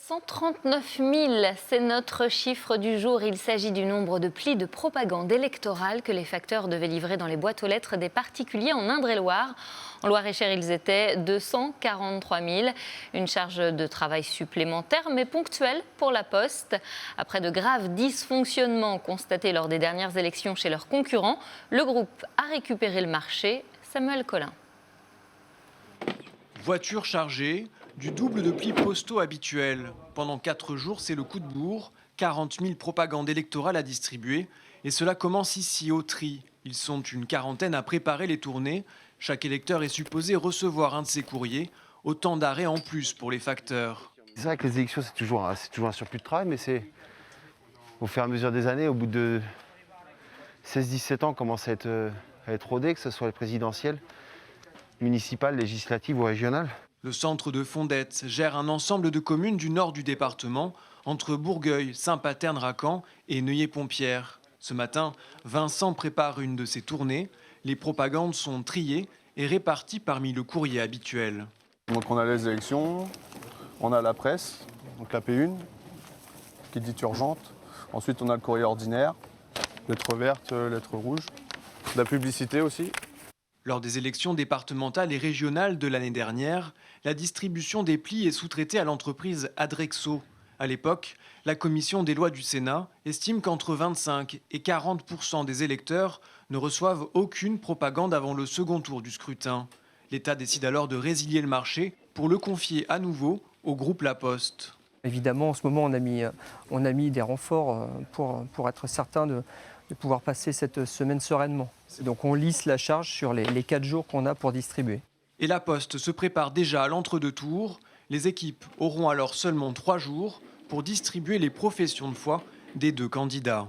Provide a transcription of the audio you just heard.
739 000, c'est notre chiffre du jour. Il s'agit du nombre de plis de propagande électorale que les facteurs devaient livrer dans les boîtes aux lettres des particuliers en Indre-et-Loire. En Loire-et-Cher, ils étaient 243 000. Une charge de travail supplémentaire, mais ponctuelle pour la Poste. Après de graves dysfonctionnements constatés lors des dernières élections chez leurs concurrents, le groupe a récupéré le marché. Samuel Collin. Voiture chargée, du double de plis postaux habituels. Pendant 4 jours, c'est le coup de bourre. 40 000 propagandes électorales à distribuer. Et cela commence ici, au tri. Ils sont une quarantaine à préparer les tournées. Chaque électeur est supposé recevoir un de ces courriers. Autant d'arrêts en plus pour les facteurs. C'est vrai que les élections, c'est toujours un surplus de travail, mais c'est au fur et à mesure des années, au bout de 16-17 ans, commence à être rodé, que ce soit les présidentielles, municipales, législatives ou régionales. Le centre de Fondette gère un ensemble de communes du nord du département, entre Bourgueil, Saint-Paterne-Racan et Neuilly-Pompierre. Ce matin, Vincent prépare une de ses tournées. Les propagandes sont triées et réparties parmi le courrier habituel. Donc on a les élections, on a la presse, donc la P1, qui dit urgente. Ensuite on a le courrier ordinaire, lettres vertes, lettres rouges. La publicité aussi. Lors des élections départementales et régionales de l'année dernière, la distribution des plis est sous-traitée à l'entreprise Adrexo. À l'époque, la commission des lois du Sénat estime qu'entre 25 et 40% des électeurs ne reçoivent aucune propagande avant le second tour du scrutin. L'État décide alors de résilier le marché pour le confier à nouveau au groupe La Poste. Évidemment, en ce moment, on a mis des renforts pour être certain de pouvoir passer cette semaine sereinement. Donc on lisse la charge sur les 4 jours qu'on a pour distribuer. Et La Poste se prépare déjà à l'entre-deux tours. Les équipes auront alors seulement 3 jours pour distribuer les professions de foi des 2 candidats.